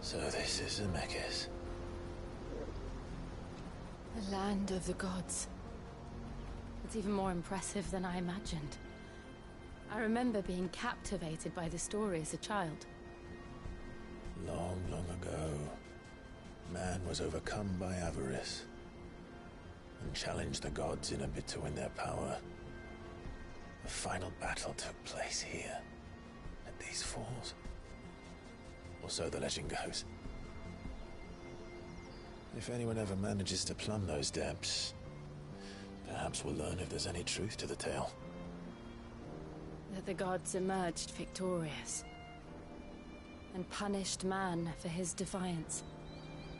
So this is Zemeckis. The land of the gods. It's even more impressive than I imagined. I remember being captivated by the story as a child. Long, long ago, man was overcome by avarice and challenged the gods in a bid to win their power. The final battle took place here, at these falls. Or so the legend goes. If anyone ever manages to plumb those depths, perhaps we'll learn if there's any truth to the tale. That the gods emerged victorious and punished man for his defiance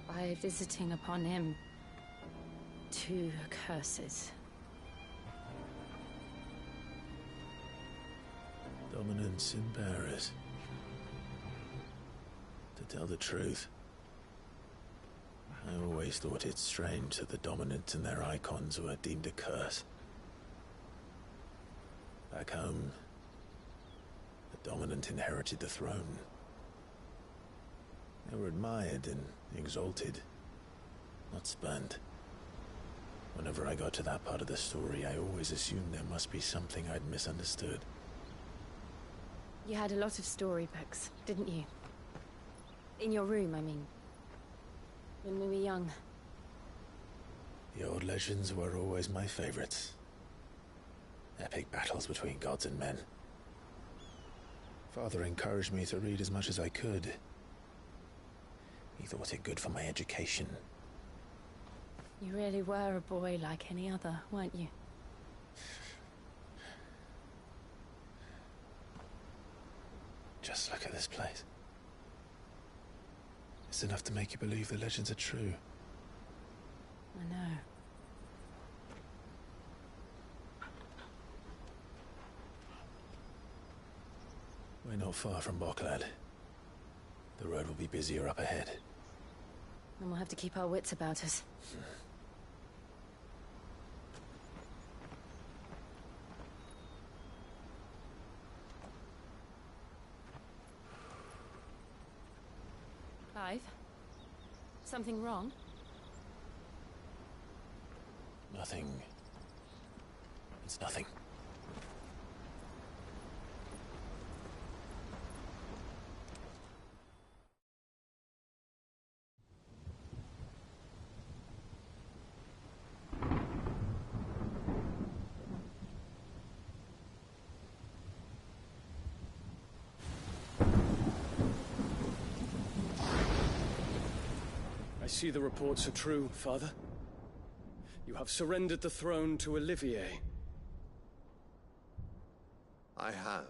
by visiting upon him 2 curses. Dominance in bearers. To tell the truth, I always thought it strange that the dominant and their icons were deemed a curse. Back home, the dominant inherited the throne. They were admired and exalted, not spurned. Whenever I got to that part of the story, I always assumed there must be something I'd misunderstood. You had a lot of storybooks, didn't you? In your room, I mean. When we were young. The old legends were always my favorites. Epic battles between gods and men. Father encouraged me to read as much as I could. He thought it good for my education. You really were a boy like any other, weren't you? Just look at this place. It's enough to make you believe the legends are true. I know. We're not far from Boklad. The road will be busier up ahead. And we'll have to keep our wits about us. Clive? Something wrong? Nothing. It's nothing. I see the reports are true, Father. You have surrendered the throne to Olivier. I have.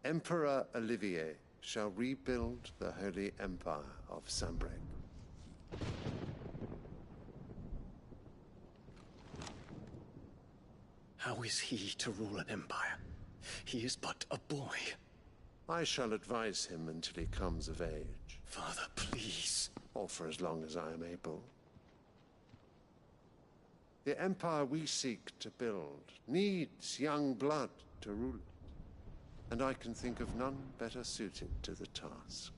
Emperor Olivier shall rebuild the Holy Empire of Sanbreque. How is he to rule an empire? He is but a boy. I shall advise him until he comes of age. Father, please. Or for as long as I am able. The empire we seek to build needs young blood to rule it. and I can think of none better suited to the task.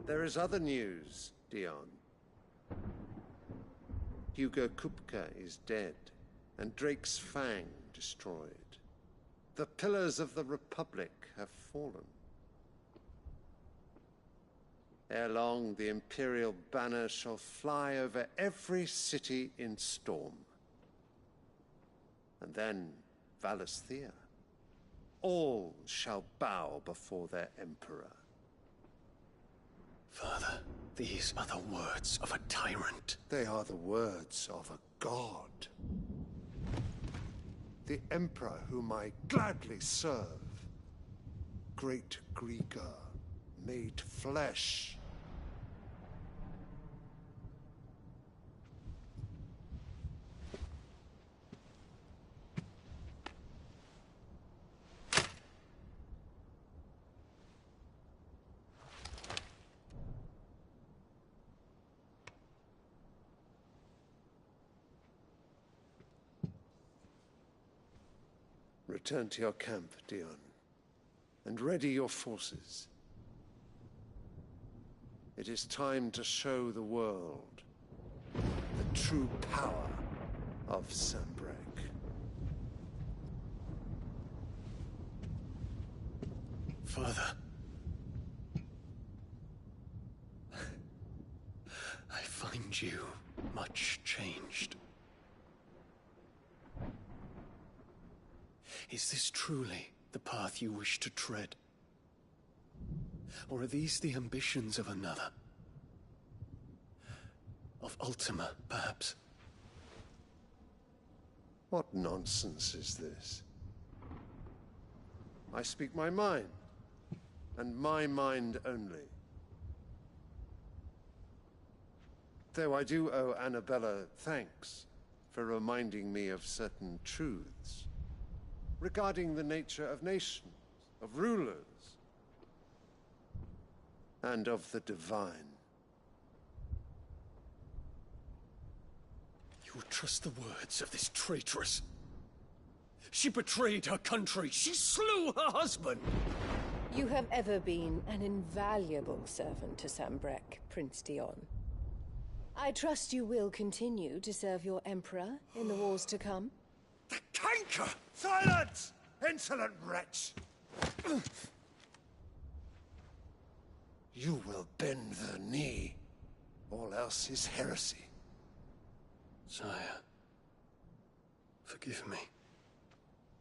There is other news, Dion. Hugo Kupka is dead, and Drake's Fang destroyed. The pillars of the Republic have fallen. Ere long, the Imperial banner shall fly over every city in Storm. And then Valisthea. All shall bow before their Emperor. Father, these are the words of a tyrant. They are the words of a god. The Emperor whom I gladly serve. Great Greeker, made flesh. Return to your camp, Dion, and ready your forces. It is time to show the world the true power of Sanbreque. Father. I find you much changed. Is this truly the path you wish to tread? Or are these the ambitions of another? Of Ultima, perhaps? What nonsense is this? I speak my mind, and my mind only. Though I do owe Annabella thanks for reminding me of certain truths regarding the nature of nations, of rulers, and of the divine. You would trust the words of this traitress? She betrayed her country. She slew her husband. You have ever been an invaluable servant to Sanbreque, Prince Dion. I trust you will continue to serve your Emperor in the wars to come. The canker! Silence! Insolent wretch! You will bend the knee. All else is heresy. Sire, forgive me.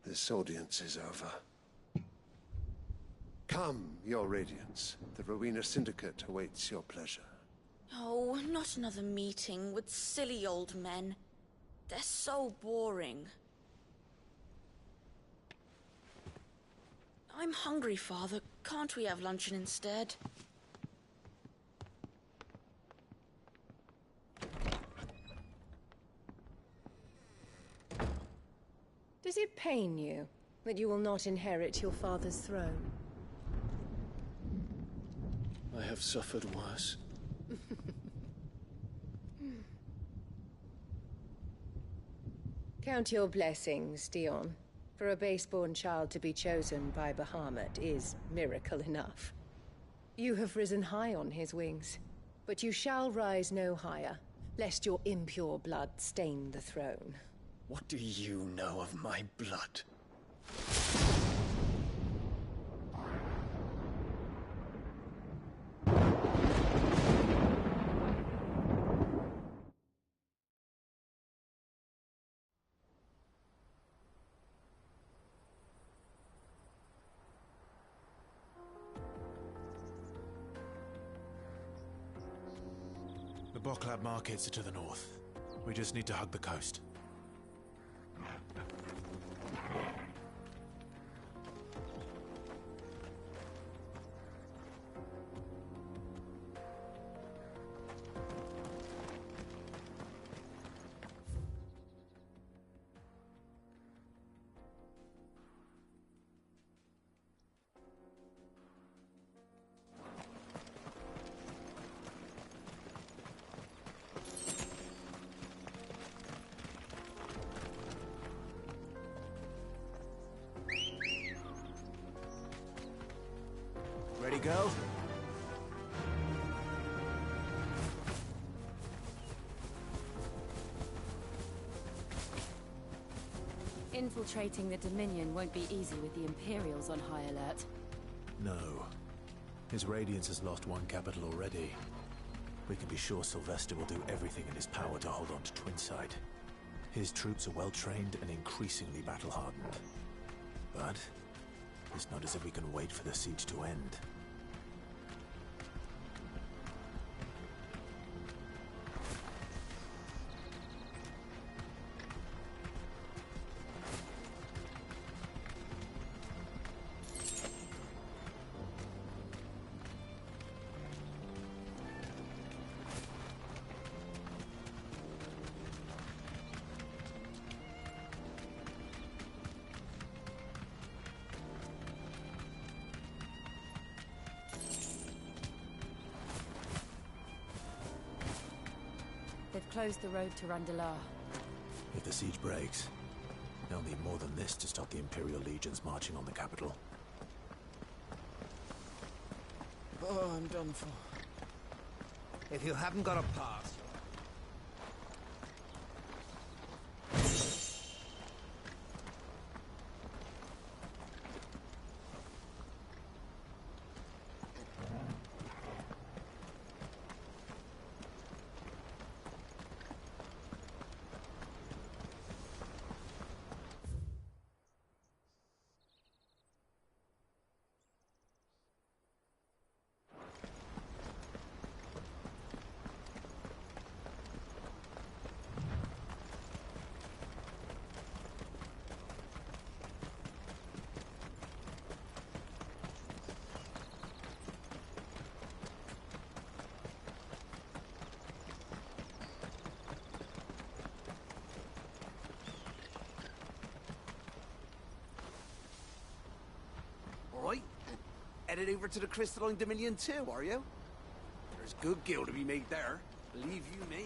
This audience is over. Come, your Radiance. The Rowena Syndicate awaits your pleasure. Oh, not another meeting with silly old men. They're so boring. I'm hungry, Father. Can't we have luncheon instead? Does it pain you that you will not inherit your father's throne? I have suffered worse. Count your blessings, Dion. For a base-born child to be chosen by Bahamut is miracle enough. You have risen high on his wings, but you shall rise no higher, lest your impure blood stain the throne. What do you know of my blood? The Boklab markets are to the north. We just need to hug the coast. girl. Infiltrating the Dominion won't be easy with the Imperials on high alert. No. His Radiance has lost one capital already. We can be sure Sylvester will do everything in his power to hold on to Twinside. His troops are well-trained and increasingly battle-hardened. But it's not as if we can wait for the siege to end. They've closed the road to Randalar. If the siege breaks, they'll need more than this to stop the Imperial legions marching on the capital. Oh, I'm done for. If you haven't got a pass... Right? Headed over to the Crystalline Dominion too, are you? There's good gil to be made there. Believe you me.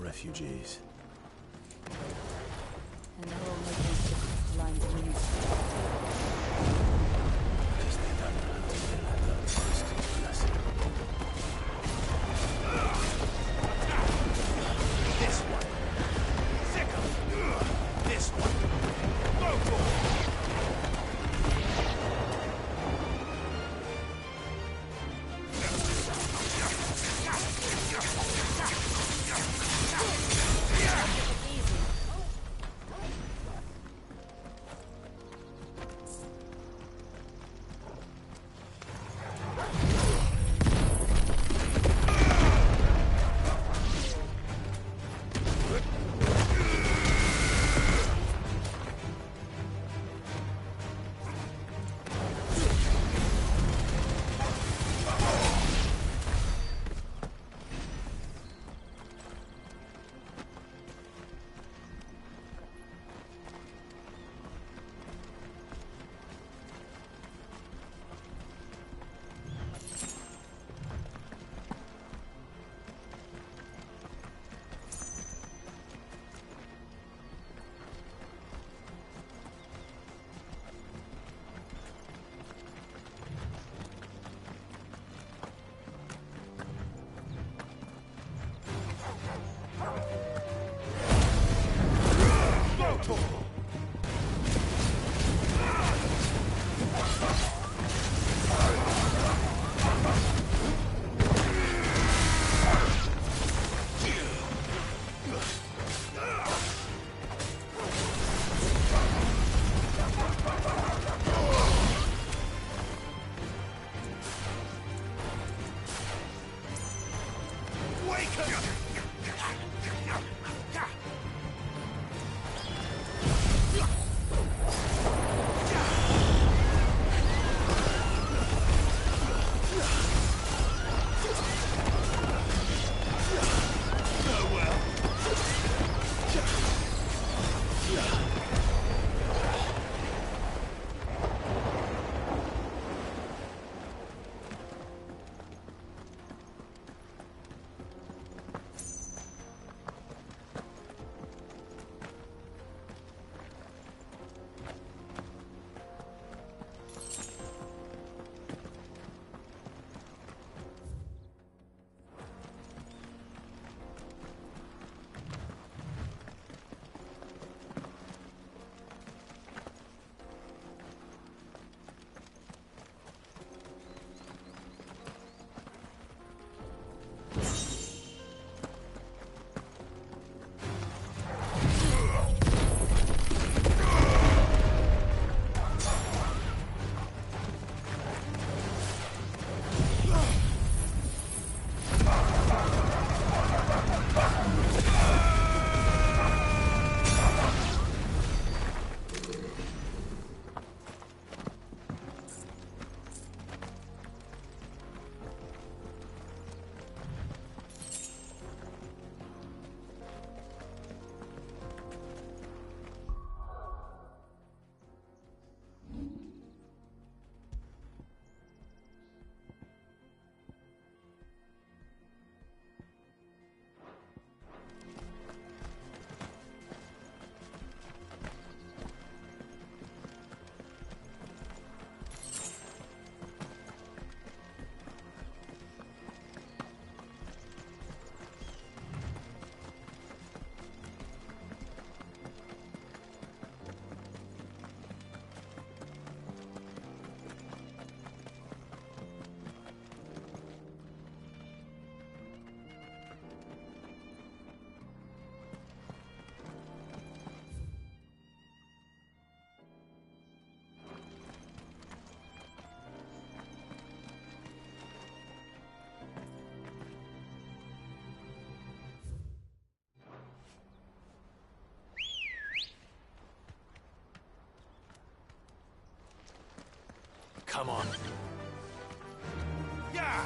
refugees. And they're all making it to crystalline dominions. Because they don't know how to live without the crystal's blessing. This one. Second. This one. Go for it. Come on. Yeah!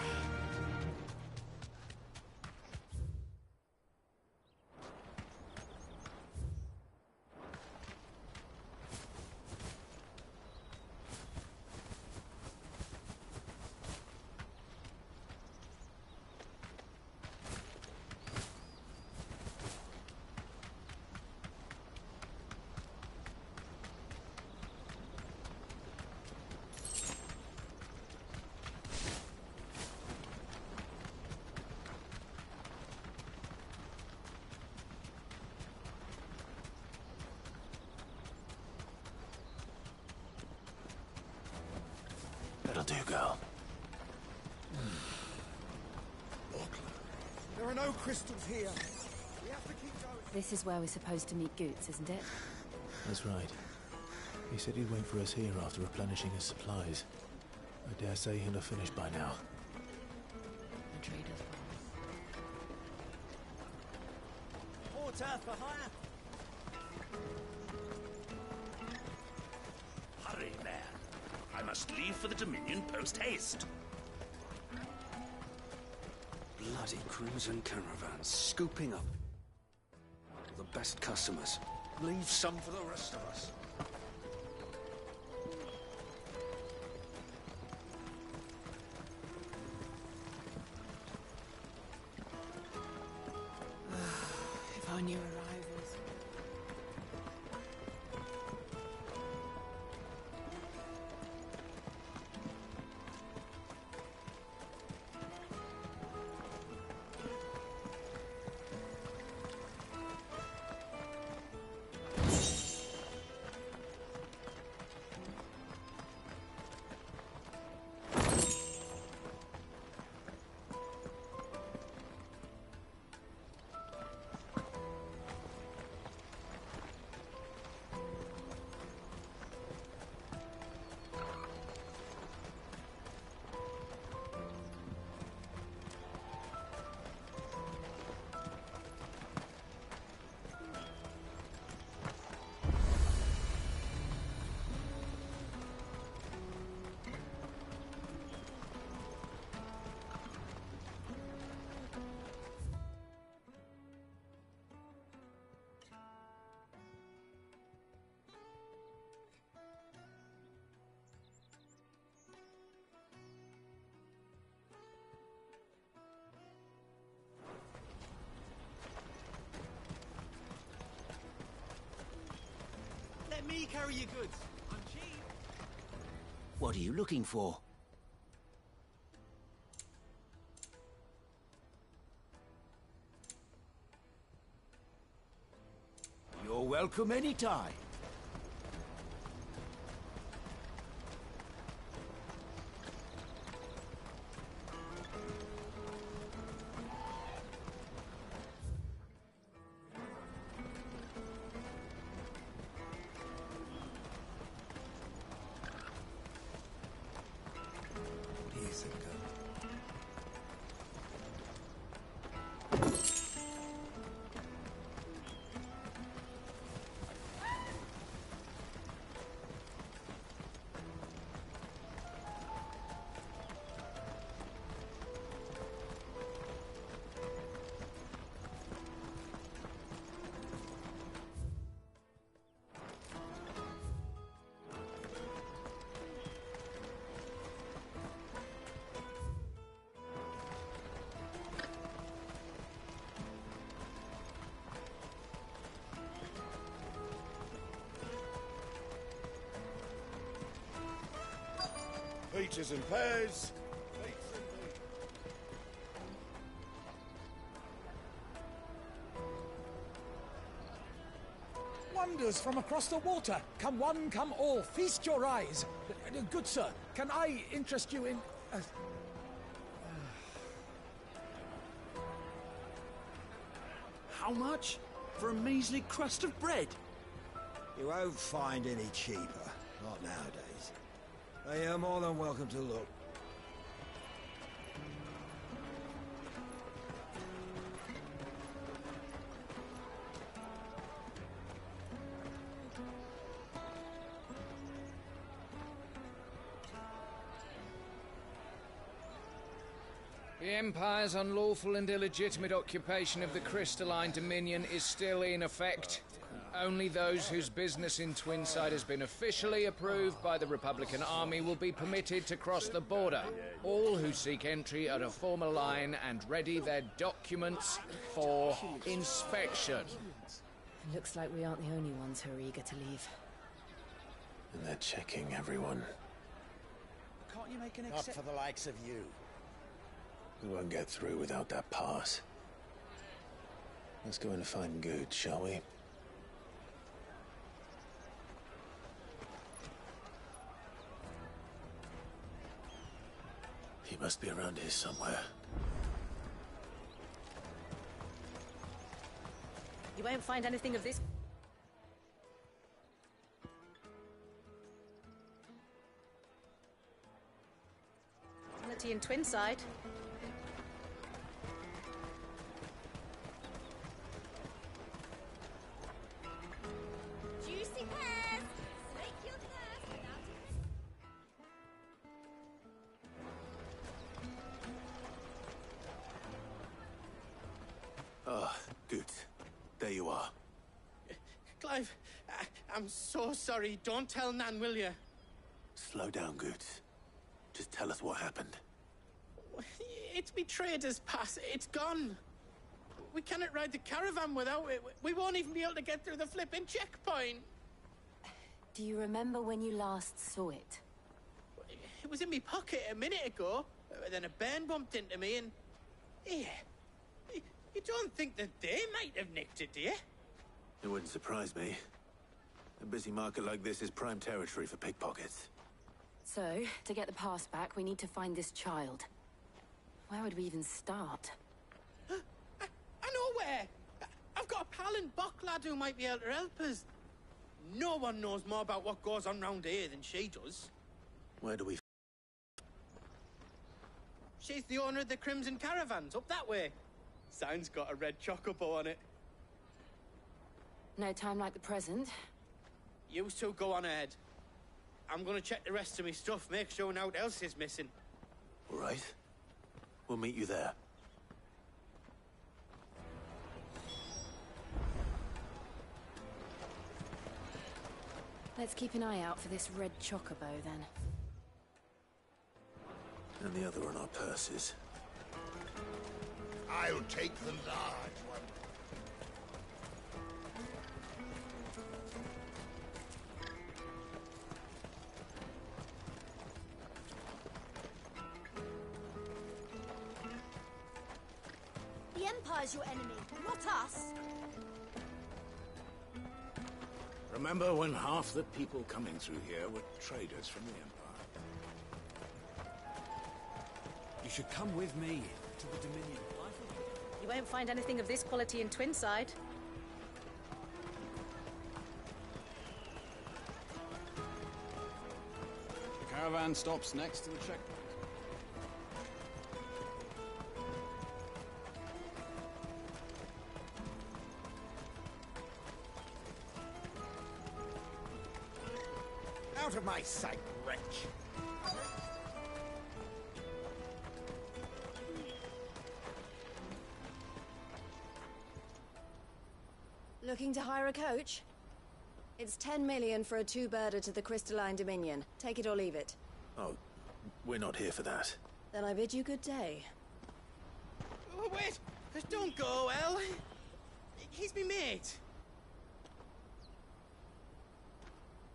That'll do, girl. There are no crystals here. We have to keep going. This is where we're supposed to meet Goots, isn't it? That's right. He said he'd wait for us here after replenishing his supplies. I dare say he'll have finished by now. The trader's Water for hire. Hurry, man. I must leave for the Dominion post-haste. Bloody crimson caravans scooping up the best customers. Leave some for the rest of us. If I knew arrivals. Let me carry your goods. I'm cheap. What are you looking for? You're welcome anytime. Peaches and pears. Wonders from across the water. Come one, come all. Feast your eyes. Good sir, can I interest you in... How much? For a measly crust of bread? You won't find any cheaper. Not nowadays. They are more than welcome to look. The Empire's unlawful and illegitimate occupation of the Crystalline Dominion is still in effect. Only those whose business in Twinside has been officially approved by the Republican Army will be permitted to cross the border. All who seek entry are to form a line and ready their documents for inspection. Looks like we aren't the only ones who are eager to leave. And they're checking everyone. Can't you make an Not for the likes of you. We won't get through without that pass. Let's go in and find Good, shall we? He must be around here somewhere. You won't find anything of this. Quality in Twinside. Juicy pears! Make your thirst without Ah, good. There you are. Clive, I'm so sorry. Don't tell Nan, will you? Slow down, Goots. Just tell us what happened. It's me trader's pass. It's gone. We cannot ride the caravan without it. We won't even be able to get through the flipping checkpoint. Do you remember when you last saw it? It was in my pocket a minute ago. Then a bairn bumped into me and... Yeah. You don't think that they might have nicked it, do you? It wouldn't surprise me. A busy market like this is prime territory for pickpockets. So, to get the pass back, we need to find this child. Where would we even start? I know where! I've got a pal in Bocklad who might be able to help us. No one knows more about what goes on round here than she does. Where do we... She's the owner of the Crimson Caravans, up that way. Sign's got a red chocobo on it. No time like the present. You two go on ahead. I'm gonna check the rest of my stuff, make sure no one else is missing. All right. We'll meet you there. Let's keep an eye out for this red chocobo, then. And the other on our purses. I'll take the large one. The Empire's your enemy, not us. Remember when half the people coming through here were traders from the Empire? You should come with me to the Dominion. You won't find anything of this quality in Twinside. The caravan stops next to the checkpoint. Out of my sight, wretch! Looking to hire a coach? It's 10 million for a two-birder to the Crystalline Dominion. Take it or leave it. Oh, we're not here for that. Then I bid you good day. Oh, wait! Don't go, El! He's me mate.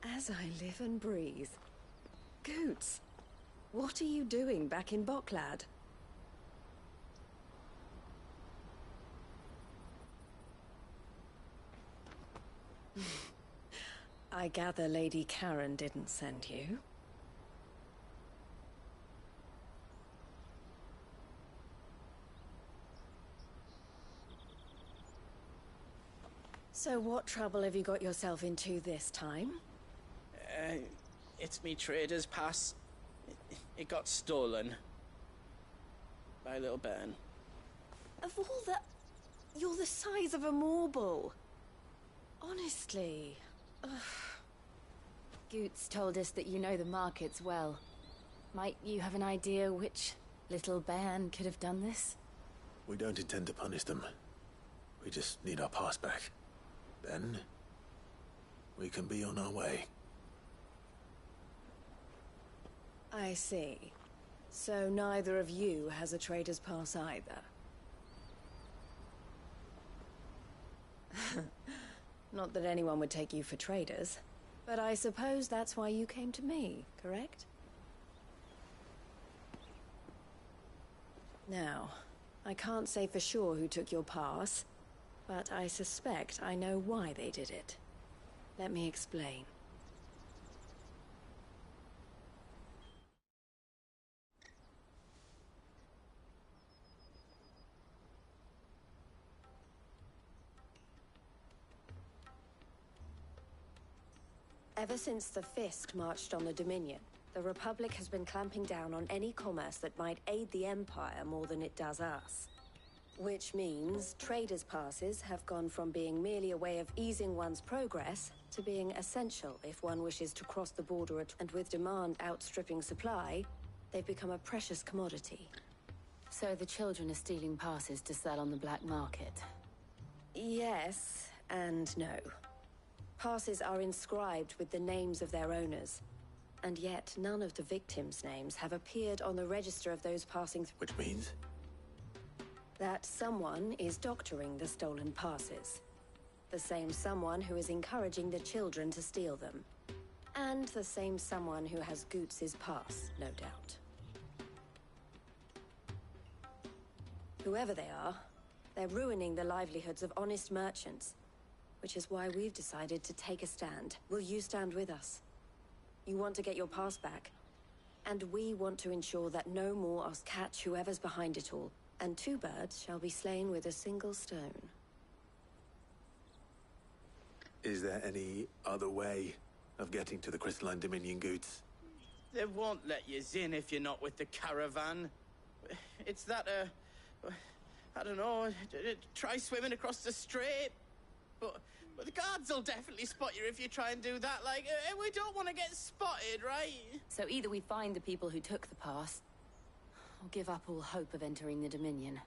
As I live and breathe. Goots, what are you doing back in Bocklad? I gather Lady Karen didn't send you. So what trouble have you got yourself into this time? It's me trader's pass. It got stolen. By a little bairn. Of all the... You're the size of a marble. Honestly. Ugh. Goots told us that you know the markets well. Might you have an idea which little bairn could have done this? We don't intend to punish them. We just need our pass back. Then, we can be on our way. I see. So neither of you has a trader's pass either. Not that anyone would take you for traders, but I suppose that's why you came to me, correct? Now, I can't say for sure who took your pass, but I suspect I know why they did it. Let me explain. Ever since the Fist marched on the Dominion, the Republic has been clamping down on any commerce that might aid the Empire more than it does us. Which means traders' passes have gone from being merely a way of easing one's progress to being essential if one wishes to cross the border, and with demand outstripping supply, they've become a precious commodity. So the children are stealing passes to sell on the black market? Yes, and no. Passes are inscribed with the names of their owners, and yet none of the victims' names have appeared on the register of those passing through. Which means? That someone is doctoring the stolen passes. The same someone who is encouraging the children to steal them. And the same someone who has Goots's pass, no doubt. Whoever they are, they're ruining the livelihoods of honest merchants. Which is why we've decided to take a stand. Will you stand with us? You want to get your pass back. And we want to ensure that no more us catch whoever's behind it all. And 2 birds shall be slain with a single stone. Is there any other way of getting to the Crystalline Dominion, Goots? They won't let you in if you're not with the caravan. It's that, I don't know, try swimming across the strait. But the guards will definitely spot you if you try and do that. Like, we don't want to get spotted, right? So either we find the people who took the pass, or give up all hope of entering the Dominion.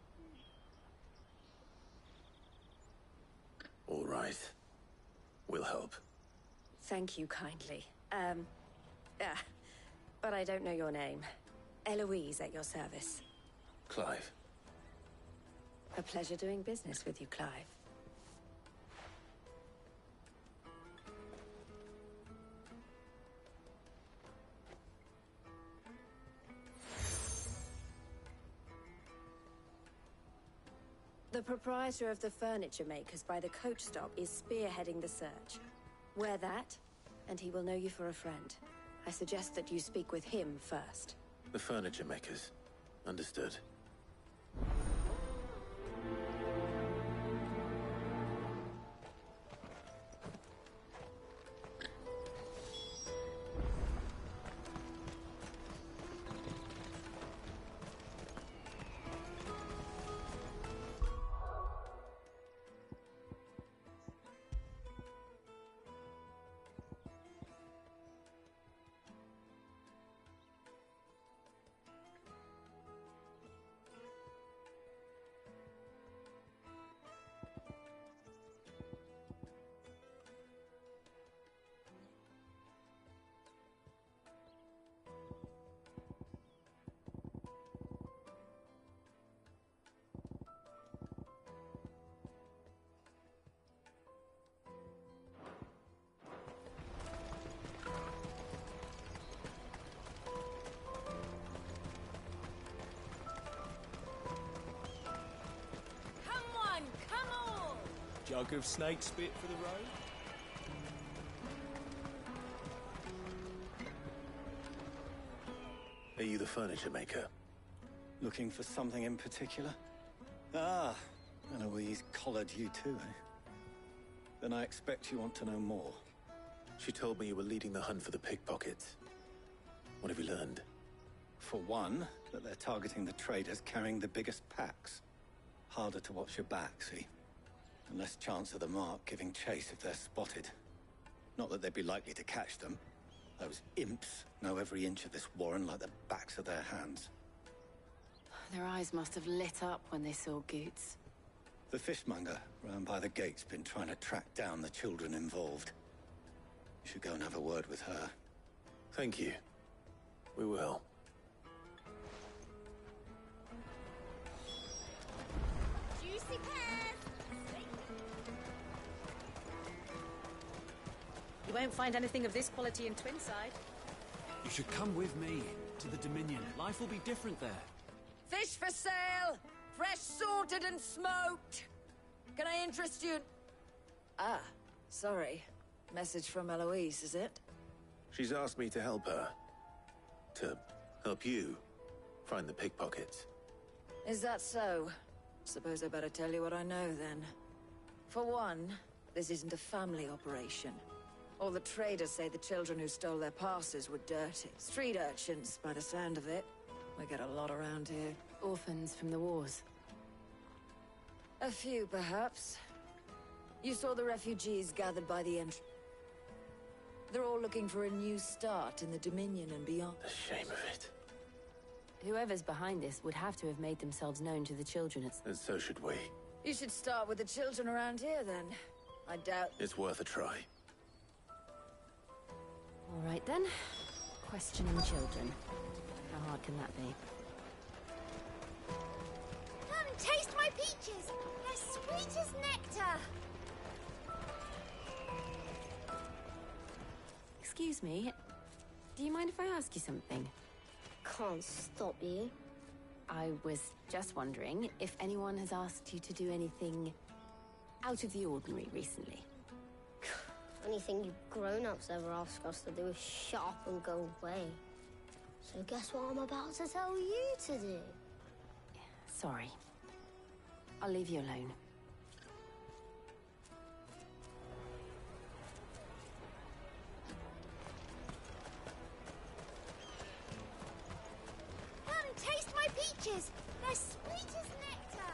All right. We'll help. Thank you kindly. But I don't know your name. Eloise at your service. Clive. A pleasure doing business with you, Clive. The proprietor of the furniture makers by the coach stop is spearheading the search. Wear that, and he will know you for a friend. I suggest that you speak with him first. The furniture makers. Understood. Jug of snake spit for the road? Are you the furniture maker? Looking for something in particular? Ah, Eloise collared you too, eh? Then I expect you want to know more. She told me you were leading the hunt for the pickpockets. What have you learned? For one, that they're targeting the traders carrying the biggest packs. Harder to watch your back, see? And less chance of the mark giving chase if they're spotted. Not that they'd be likely to catch them. Those imps know every inch of this warren like the backs of their hands. Their eyes must have lit up when they saw Goots. The fishmonger round by the gate's been trying to track down the children involved. You should go and have a word with her. Thank you. We will. Juicy pears! You won't find anything of this quality in Twinside. You should come with me to the Dominion. Life will be different there. Fish for sale! Fresh sorted and smoked! Can I interest you? Ah, sorry. Message from Eloise, is it? She's asked me to help her. To help you find the pickpockets. Is that so? Suppose I better tell you what I know, then. For one, this isn't a family operation. All the traders say the children who stole their passes were dirty. Street urchins, by the sound of it. We get a lot around here. Orphans from the wars. A few, perhaps. You saw the refugees gathered by the entrance. They're all looking for a new start in the Dominion and beyond. The shame of it. Whoever's behind this would have to have made themselves known to the children at... And so should we. You should start with the children around here, then. I doubt... It's worth a try. All right, then. Questioning children. How hard can that be? Come taste my peaches! They're sweet as nectar! Excuse me. Do you mind if I ask you something? Can't stop you. I was just wondering if anyone has asked you to do anything out of the ordinary recently. Anything you grown-ups ever ask us to do is shut up and go away. So guess what I'm about to tell you to do? Sorry. I'll leave you alone. Come taste my peaches! They're sweet as nectar!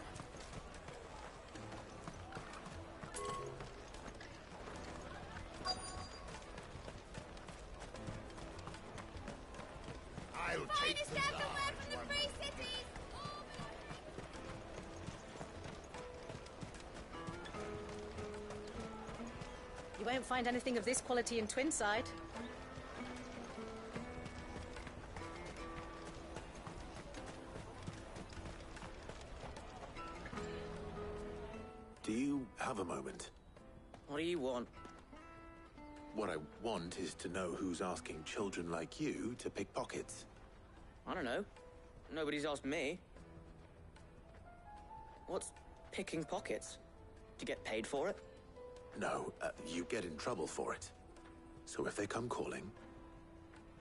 I'll take Finest the everywhere large from the one. free cities! You won't find anything of this quality in Twinside. Do you have a moment? What do you want? What I want is to know who's asking children like you to pick pockets. I don't know. Nobody's asked me. What's picking pockets? To get paid for it? No, you get in trouble for it. So if they come calling,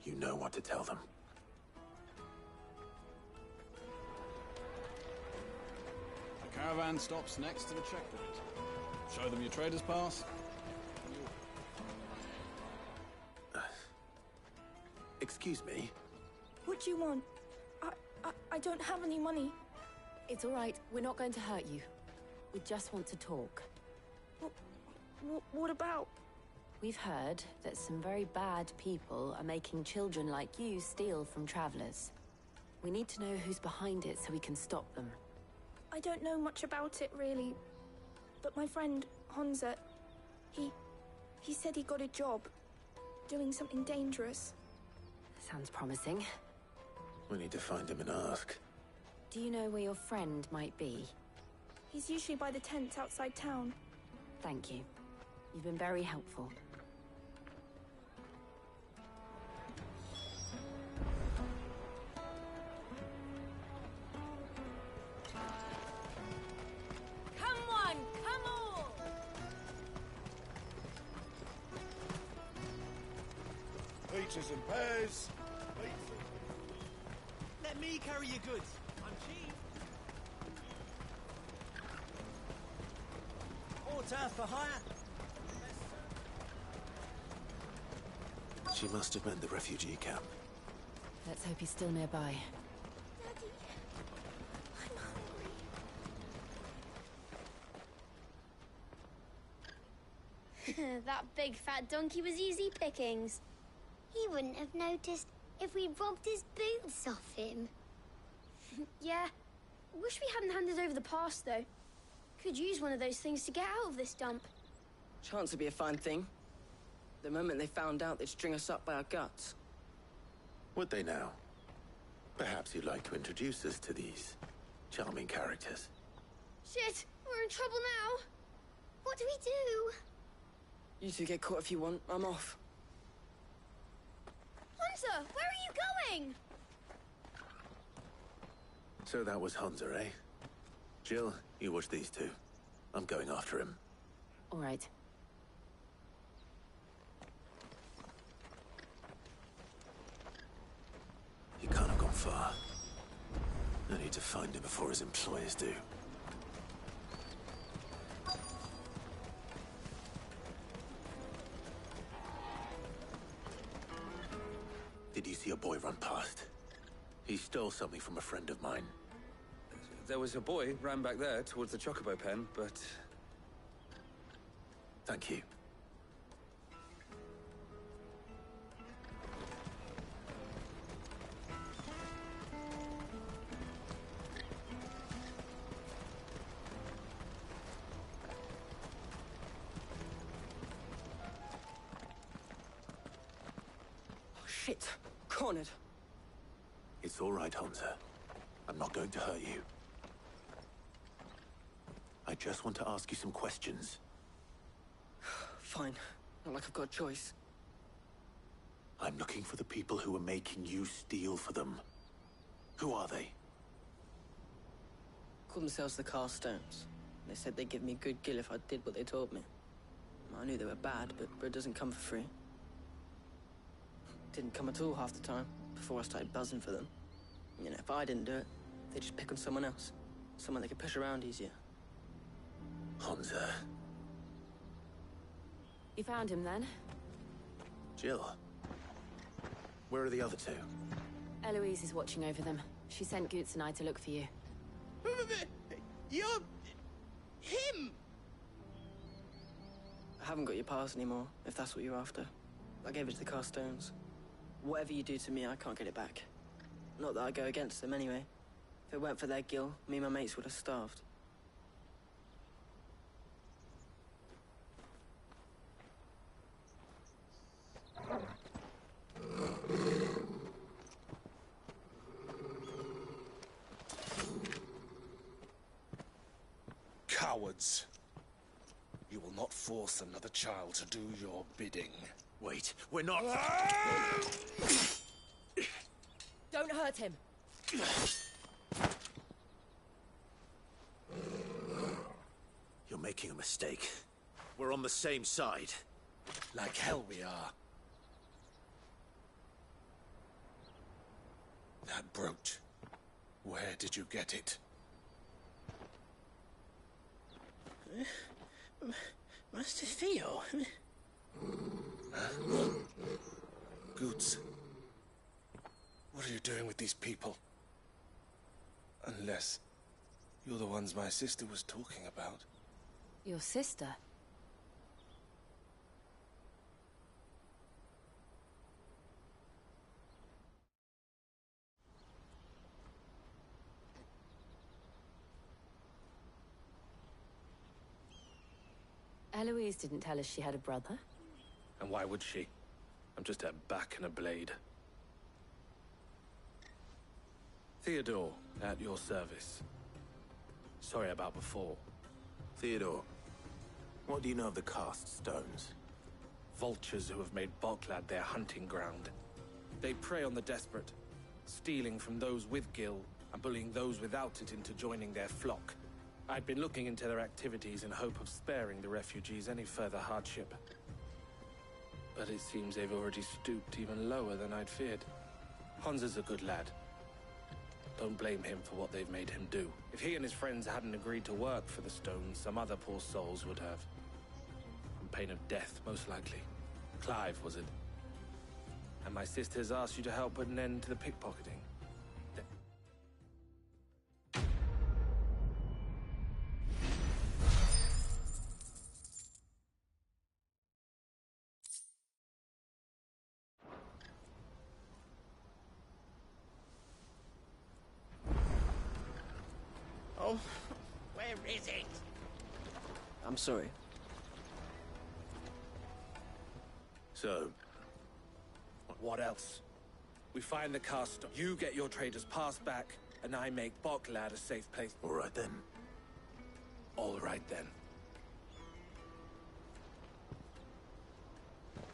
you know what to tell them. The caravan stops next to the checkpoint. Show them your trader's pass. Excuse me? What do you want? I don't have any money. It's all right. We're not going to hurt you. We just want to talk. What about? We've heard that some very bad people are making children like you steal from travelers. We need to know who's behind it so we can stop them. I don't know much about it, really. But my friend, Honza, he said he got a job. Doing something dangerous. Sounds promising. We need to find him and ask. Do you know where your friend might be? He's usually by the tents outside town. Thank you. You've been very helpful. Come one, come all! Peaches and pears. Let me carry your goods. I'm cheap. Water for hire. She must have meant the refugee camp. Let's hope he's still nearby. Daddy, I'm hungry. That big fat donkey was easy pickings. He wouldn't have noticed if we robbed his boots off him. Yeah. Wish we hadn't handed over the pass, though. Could use one of those things to get out of this dump. Chance would be a fine thing. The moment they found out, they'd string us up by our guts. Would they now? Perhaps you'd like to introduce us to these charming characters. Shit, we're in trouble now. What do we do? You two get caught if you want. I'm off. Hunter, where are you going? So that was Hunter, eh? Jill, you watch these two. I'm going after him. All right. He can't have gone far. I need to find him before his employers do. stole something from a friend of mine. There was a boy ran back there towards the Chocobo pen, but... Thank you. Shit. Cornered. It's all right, Hansa. I'm not going to hurt you. I just want to ask you some questions. Fine. Not like I've got a choice. I'm looking for the people who are making you steal for them. Who are they? Called themselves the Carstones. They said they'd give me good gill if I did what they told me. I knew they were bad, but bread doesn't come for free. Didn't come at all half the time, before I started buzzing for them. You know, if I didn't do it, they'd just pick on someone else. Someone they could push around easier. Hansa. You found him then? Jill. Where are the other two? Eloise is watching over them. She sent Goots and I to look for you. You're... him! I haven't got your pass anymore, if that's what you're after. I gave it to the Carstones. Whatever you do to me, I can't get it back. Not that I go against them anyway. If it weren't for their gill, me and my mates would have starved. Cowards. You will not force another child to do your bidding. Wait, we're not... Don't hurt him. You're making a mistake. We're on the same side. Like hell we are. That brooch. Where did you get it? Master Theo? Goots. What are you doing with these people? Unless you're the ones my sister was talking about. Your sister? Eloise didn't tell us she had a brother. And why would she? I'm just her back and a blade. Theodore, at your service. Sorry about before. Theodore, what do you know of the Cast Stones? Vultures who have made Boklad their hunting ground. They prey on the desperate, stealing from those with gil and bullying those without it into joining their flock. I'd been looking into their activities in hope of sparing the refugees any further hardship. But it seems they've already stooped even lower than I'd feared. Hansa's a good lad. Don't blame him for what they've made him do. If he and his friends hadn't agreed to work for the Stones, some other poor souls would have. On pain of death, most likely. Clive, was it? And my sisters asked you to help put an end to the pickpocketing. Oh, where is it? I'm sorry. So, What else? We find the cast. You get your trader's pass back, and I make Boklad a safe place. all right then. All right then.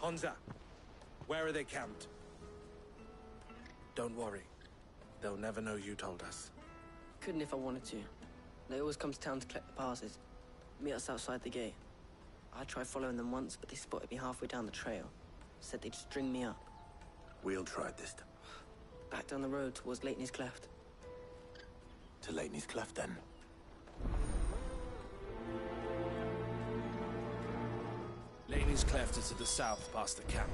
Hansa, where are they camped? Don't worry. They'll never know you told us. Couldn't if I wanted to. They always come to town to collect the passes. Meet us outside the gate. I tried following them once, but they spotted me halfway down the trail. Said they'd string me up. We'll try this time. Back down the road towards Lateney's Cleft. To Lateney's Cleft, then. Lateney's Cleft is to the south, past the camp.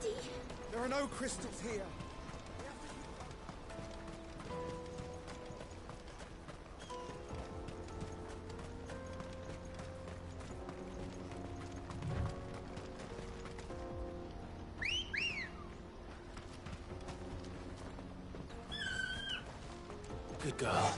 Daddy! There are no crystals here. Good girl.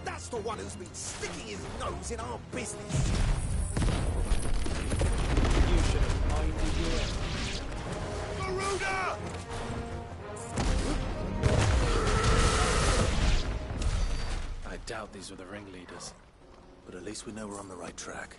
That's the one who's been sticking his nose in our business. You should have minded your... Garuda! I doubt these were the ringleaders. But at least we know we're on the right track.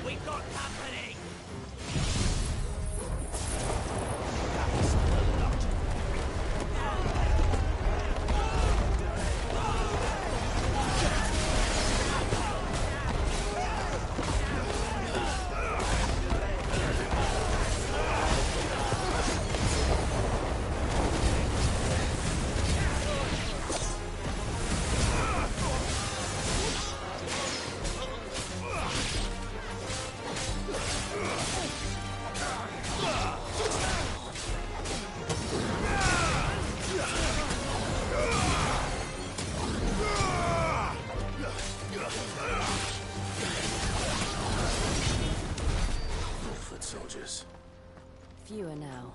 We've got company! Foot soldiers. Fewer now.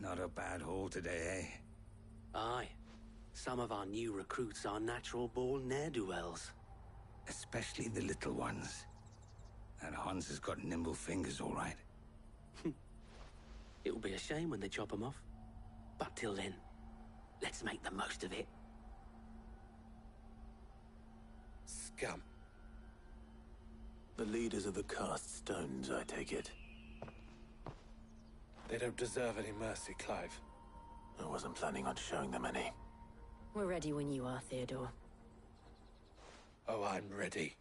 Not a bad haul today, eh? Aye. Some of our new recruits are natural-born ne'er-do-wells. Especially the little ones. That Hans has got nimble fingers, all right. It'll be a shame when they chop them off. But till then, let's make the most of it. Scum. The leaders of the cast stones, I take it. They don't deserve any mercy, Clive. I wasn't planning on showing them any. We're ready when you are, Theodore. Oh, I'm ready.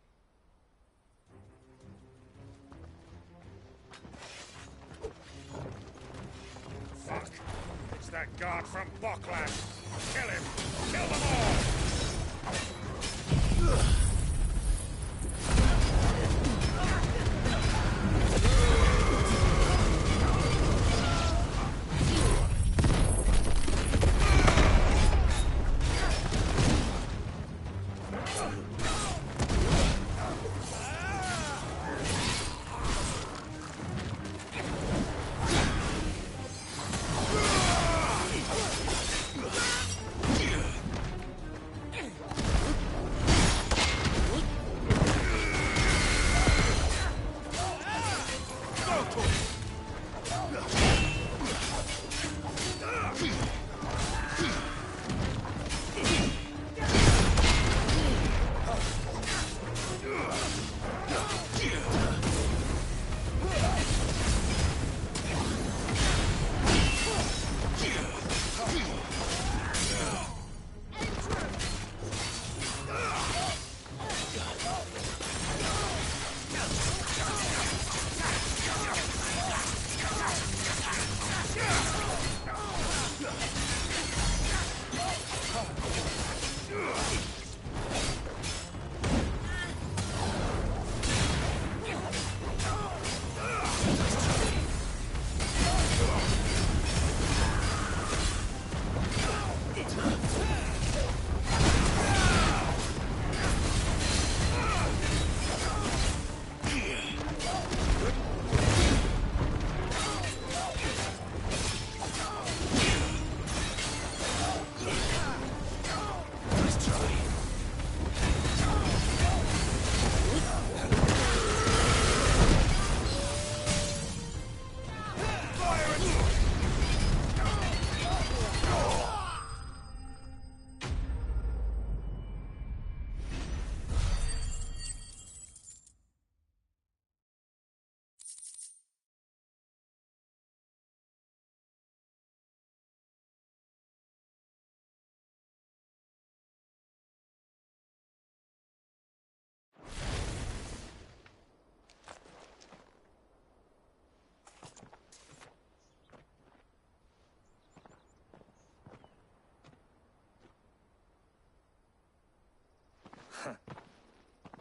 Fuck! It's that guard from Bokland! Kill him! Kill them all!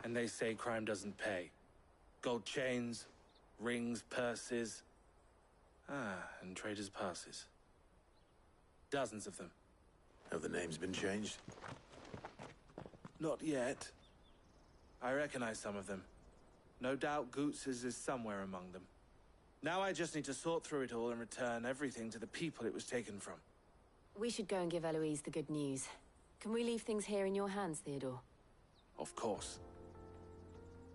And they say crime doesn't pay. Gold chains, rings, purses. And traders' passes. Dozens of them. Have the names been changed? Not yet. I recognize some of them. No doubt Goots's is somewhere among them. Now I just need to sort through it all and return everything to the people it was taken from. We should go and give Eloise the good news. Can we leave things here in your hands, Theodore? Of course.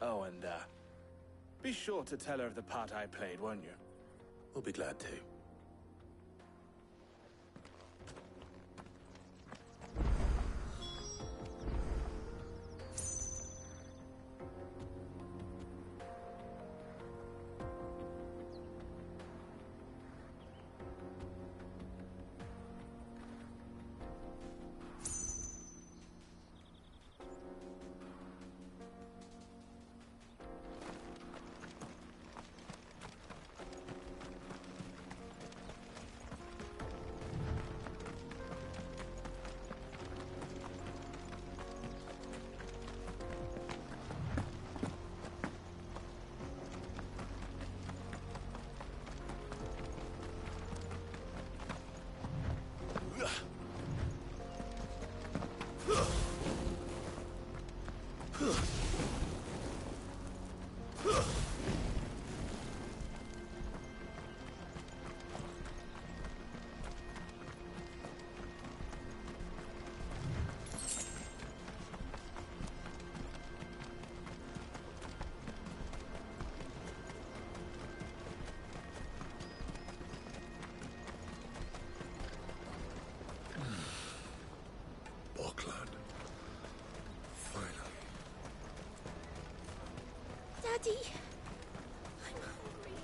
Oh, and, be sure to tell her of the part I played, won't you? We'll be glad to. Daddy, I'm hungry.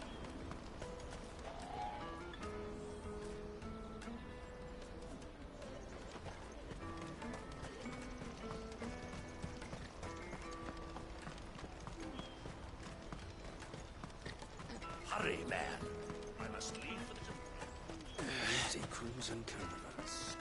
Hurry, man. I must leave for the... Empty crews and caravans.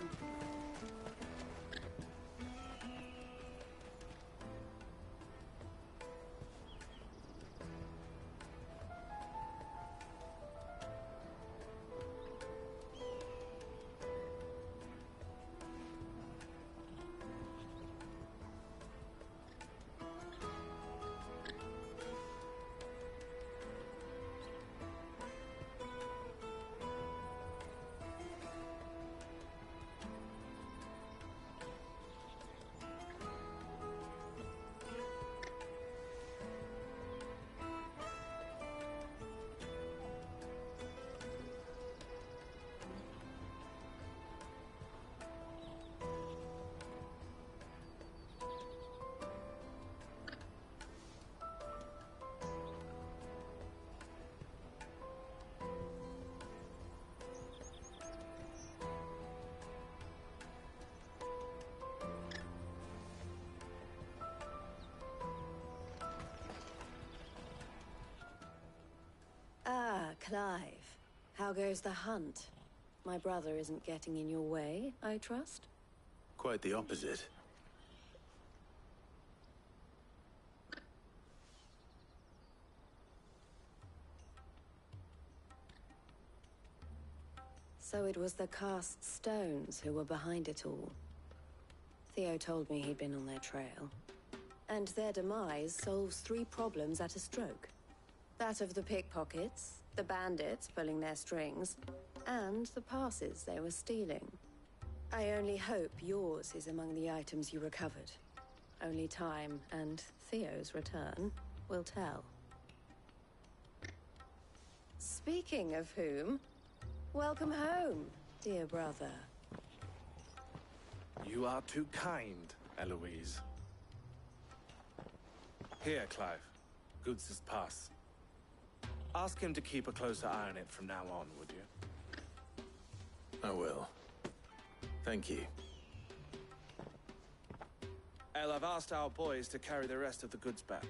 Ah, Clive. How goes the hunt? My brother isn't getting in your way, I trust? Quite the opposite. So it was the cast stones who were behind it all. Theo told me he'd been on their trail. And their demise solves 3 problems at a stroke. That of the pickpockets, the bandits pulling their strings, and the passes they were stealing. I only hope yours is among the items you recovered. Only time and Theo's return will tell. Speaking of whom, welcome home, dear brother. You are too kind, Eloise. Here, Clive. Goods' pass. Ask him to keep a closer eye on it from now on, would you? I will. Thank you. El, I've asked our boys to carry the rest of the goods back.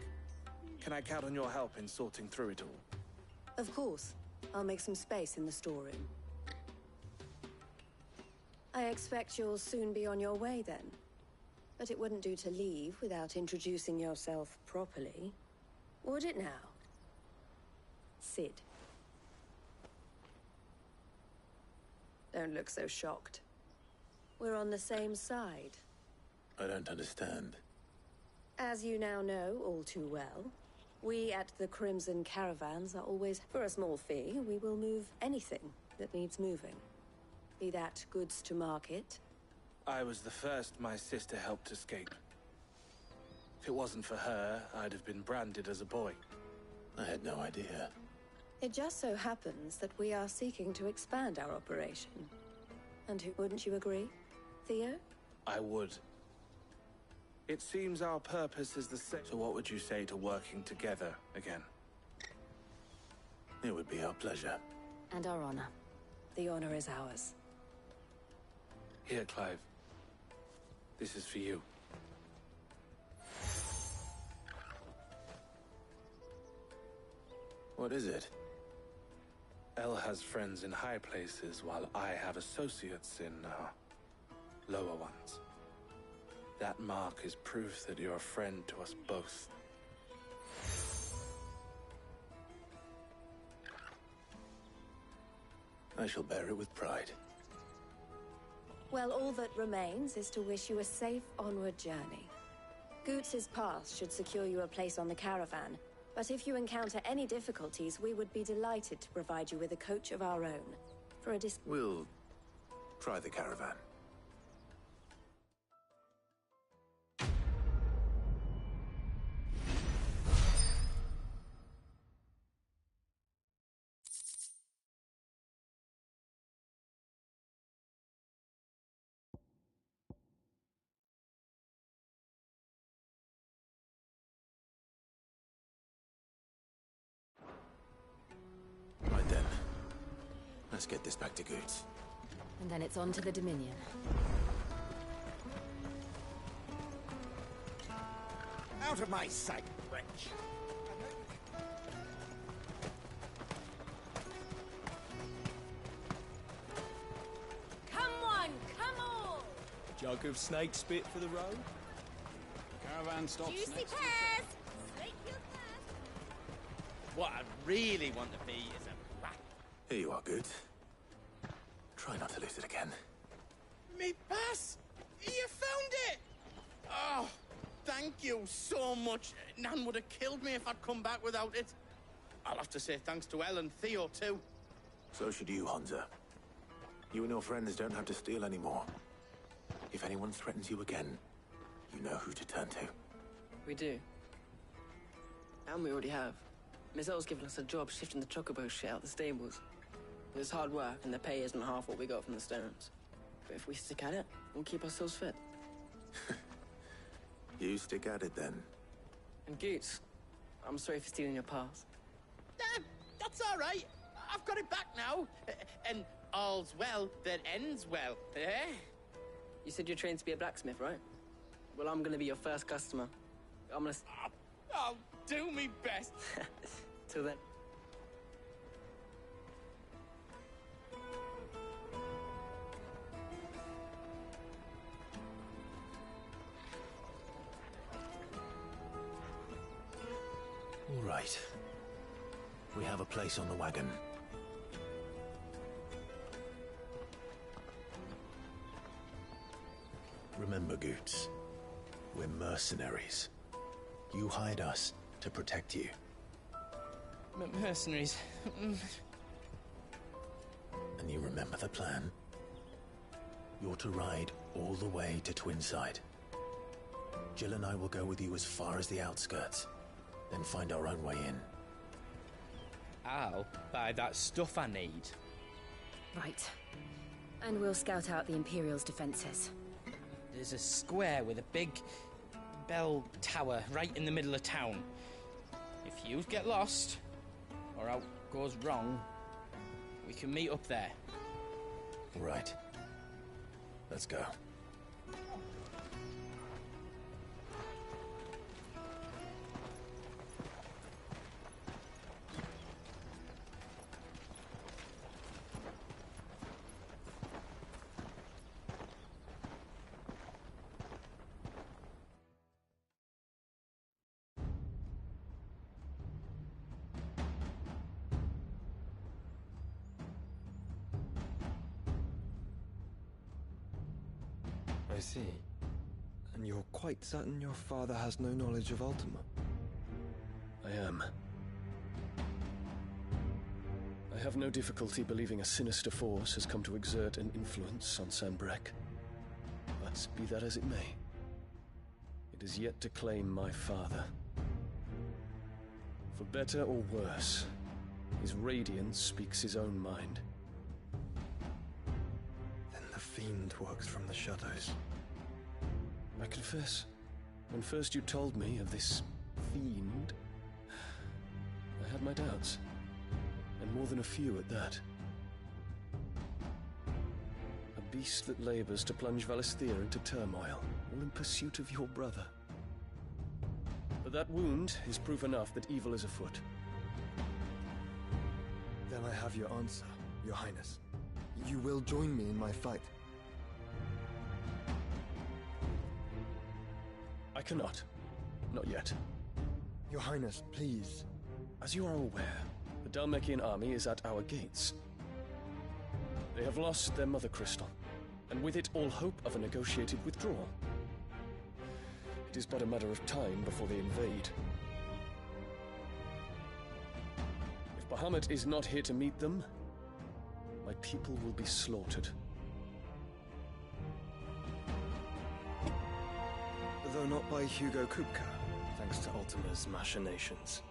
Can I count on your help in sorting through it all? Of course. I'll make some space in the storeroom. I expect you'll soon be on your way, then. But it wouldn't do to leave without introducing yourself properly. Would it now? Sid. Don't look so shocked. We're on the same side. I don't understand. As you now know all too well, we at the Crimson Caravans are always, for a small fee, we will move anything that needs moving. Be that goods to market. I was the first my sister helped escape. If it wasn't for her, I'd have been branded as a boy. I had no idea. It just so happens that we are seeking to expand our operation. And wouldn't you agree, Theo? I would. It seems our purpose is the same. So what would you say to working together again? It would be our pleasure. And our honor. The honor is ours. Here, Clive. This is for you. What is it? Elle has friends in high places, while I have associates in, lower ones. That mark is proof that you're a friend to us both. I shall bear it with pride. Well, all that remains is to wish you a safe onward journey. Goots' pass should secure you a place on the caravan, but if you encounter any difficulties, we would be delighted to provide you with a coach of our own. For a We'll try the caravan. Right then. Let's get this back to Goots. And then it's on to the Dominion. Out of my sight, wretch! Come on, come on! Jug of snake spit for the road? Caravan stops Juicy next. pears! Snake your thirst! What I really want to be is a rat. Here you are, Goots. Try not to lose it again. Me pass! You found it! Oh, thank you so much. Nan would have killed me if I'd come back without it. I'll have to say thanks to Elle and Theo, too. So should you, Hansa. You and your friends don't have to steal anymore. If anyone threatens you again, you know who to turn to. We do. And we already have. Miss Elle's given us a job shifting the chocobo shit out the stables. It's hard work, and the pay isn't half what we got from the Stones. But if we stick at it, we'll keep ourselves fit. You stick at it, then. And Goots, I'm sorry for stealing your pass. That's all right. I've got it back now. And all's well that ends well, eh? You said you're trained to be a blacksmith, right? Well, I'm gonna be your first customer. I'm gonna... I'll do me best. Till then. All right. We have a place on the wagon. Remember, Goots, we're mercenaries. You hired us to protect you. Mercenaries. And you remember the plan? You're to ride all the way to Twinside. Jill and I will go with you as far as the outskirts, then find our own way in. I'll buy that stuff I need. Right. And we'll scout out the Imperial's defenses. There's a square with a big bell tower right in the middle of town. If you get lost, or out goes wrong, we can meet up there. Right. Let's go. I see. And you're quite certain your father has no knowledge of Ultima? I am. I have no difficulty believing a sinister force has come to exert an influence on Sanbreque. But be that as it may, it is yet to claim my father. For better or worse, his radiance speaks his own mind. Then the fiend works from the shadows. I confess, when first you told me of this fiend, I had my doubts. And more than a few at that. A beast that labors to plunge Valisthea into turmoil, all in pursuit of your brother. But that wound is proof enough that evil is afoot. Then I have your answer, Your Highness. You will join me in my fight. I cannot. Not yet. Your Highness, please. As you are aware, the Dhalmekian army is at our gates. They have lost their mother crystal, and with it all hope of a negotiated withdrawal. It is but a matter of time before they invade. If Bahamut is not here to meet them, my people will be slaughtered. Though not by Hugo Kupka, thanks to Ultima's machinations.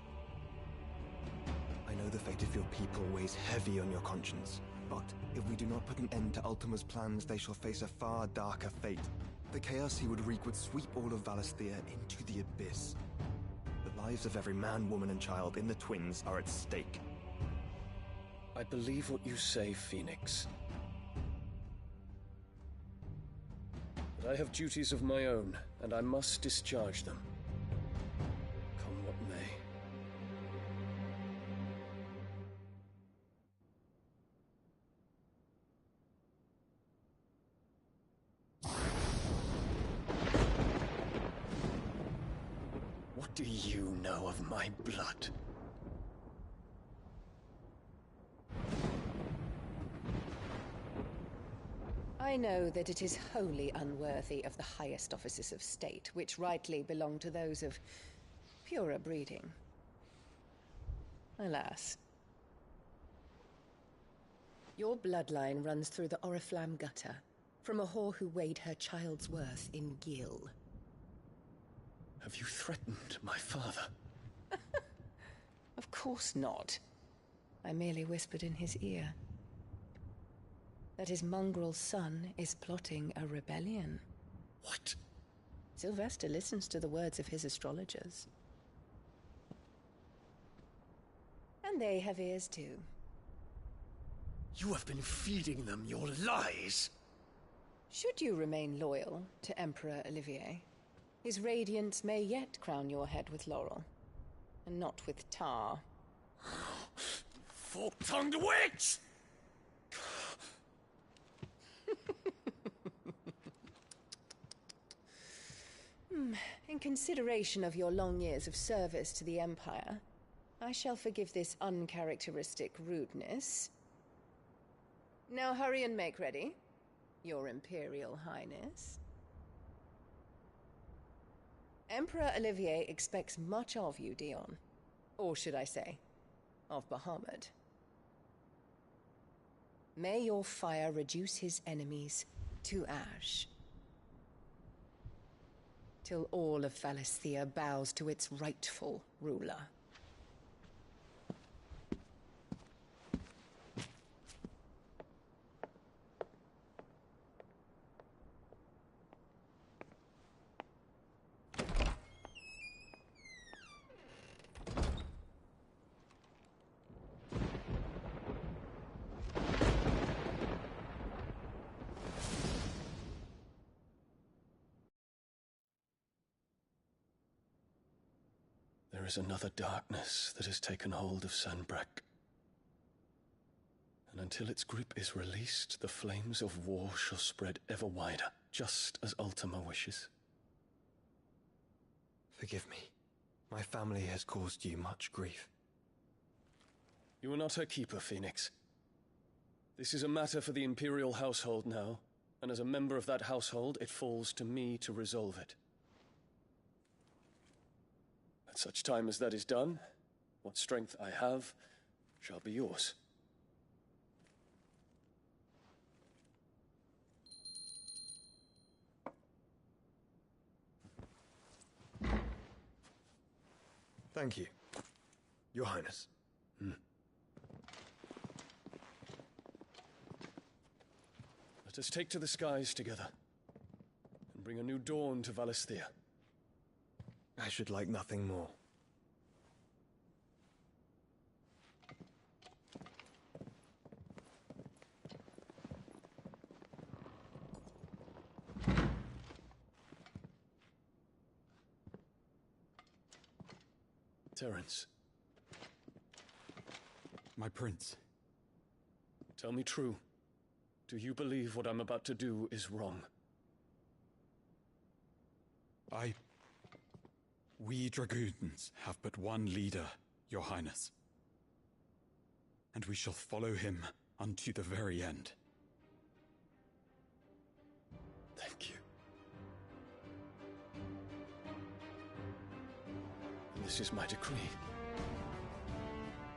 I know the fate of your people weighs heavy on your conscience, but if we do not put an end to Ultima's plans, they shall face a far darker fate. The chaos he would wreak would sweep all of Valisthea into the abyss. The lives of every man, woman, and child in the Twins are at stake. I believe what you say, Phoenix. But I have duties of my own, and I must discharge them. Come what may. What do you know of my blood? I know that it is wholly unworthy of the highest offices of state, which rightly belong to those of purer breeding. Alas. Your bloodline runs through the Oriflamme gutter, from a whore who weighed her child's worth in gil. Have you threatened my father? Of course not. I merely whispered in his ear that his mongrel son is plotting a rebellion. What? Sylvester listens to the words of his astrologers. And they have ears too. You have been feeding them your lies! Should you remain loyal to Emperor Olivier, his radiance may yet crown your head with laurel, and not with tar. Fork-tongued witch! In consideration of your long years of service to the Empire, I shall forgive this uncharacteristic rudeness. Now hurry and make ready, Your Imperial Highness. Emperor Olivier expects much of you, Dion. Or should I say, of Bahamut. May your fire reduce his enemies to ash, till all of Valisthea bows to its rightful ruler. There is another darkness that has taken hold of Sanbreque. And until its grip is released, the flames of war shall spread ever wider, just as Ultima wishes. Forgive me. My family has caused you much grief. You are not her keeper, Phoenix. This is a matter for the Imperial household now, And as a member of that household, it falls to me to resolve it. At such time as that is done, what strength I have shall be yours. Thank you, Your Highness. Let us take to the skies together, and bring a new dawn to Valisthea. I should like nothing more. Terence. My prince. Tell me true. Do you believe what I'm about to do is wrong? We dragoons have but one leader, Your Highness. And we shall follow him unto the very end. Thank you. And this is my decree.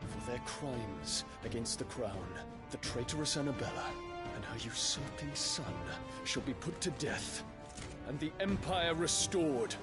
For their crimes against the crown, the traitorous Annabella and her usurping son shall be put to death, and the Empire restored.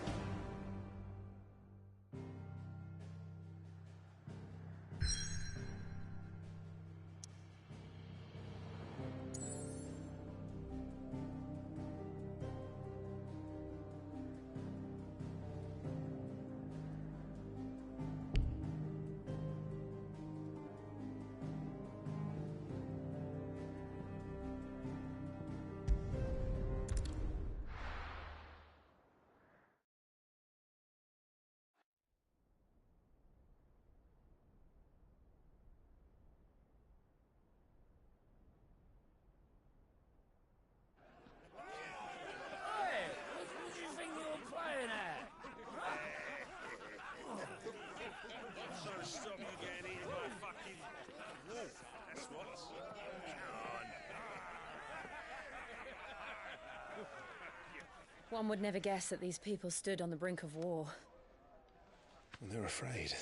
One would never guess that these people stood on the brink of war. They're afraid.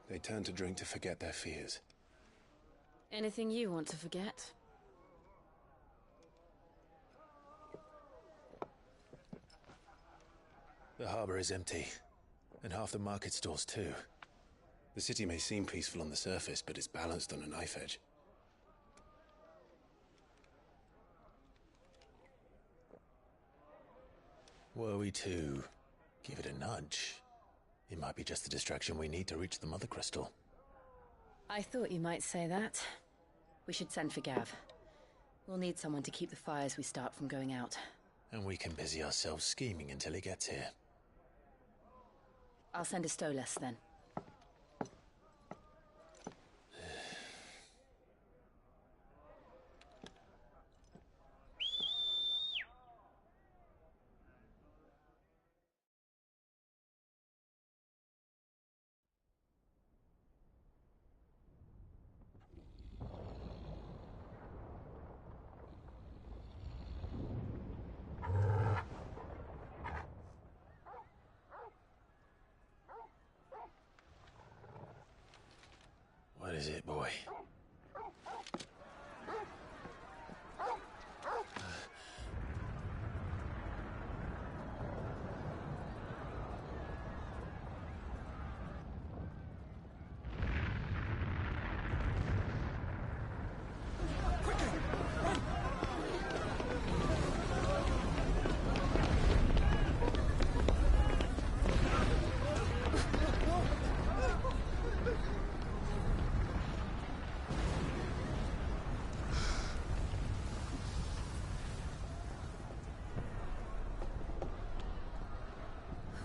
They turn to drink to forget their fears. Anything you want to forget? The harbor is empty, and half the market stalls too. The city may seem peaceful on the surface, but it's balanced on a knife edge. Were we to give it a nudge, it might be just the distraction we need to reach the Mother Crystal. I thought you might say that. We should send for Gav. We'll need someone to keep the fires we start from going out. And we can busy ourselves scheming until he gets here. I'll send a Stolas then. What is it, boy?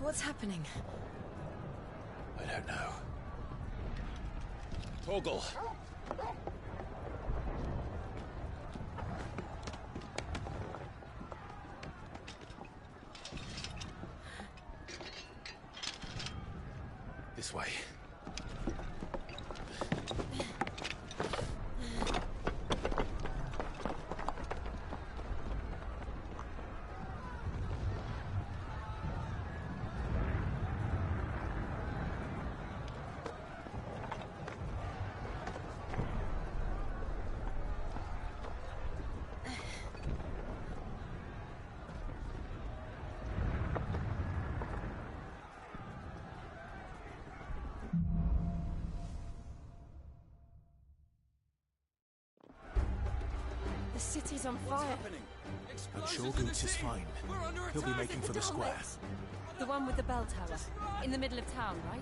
What's happening? I don't know. Torgal! This way. The city's on fire. I'm sure Goots is fine. He'll be making for the square. The one with the bell tower. In the middle of town, right?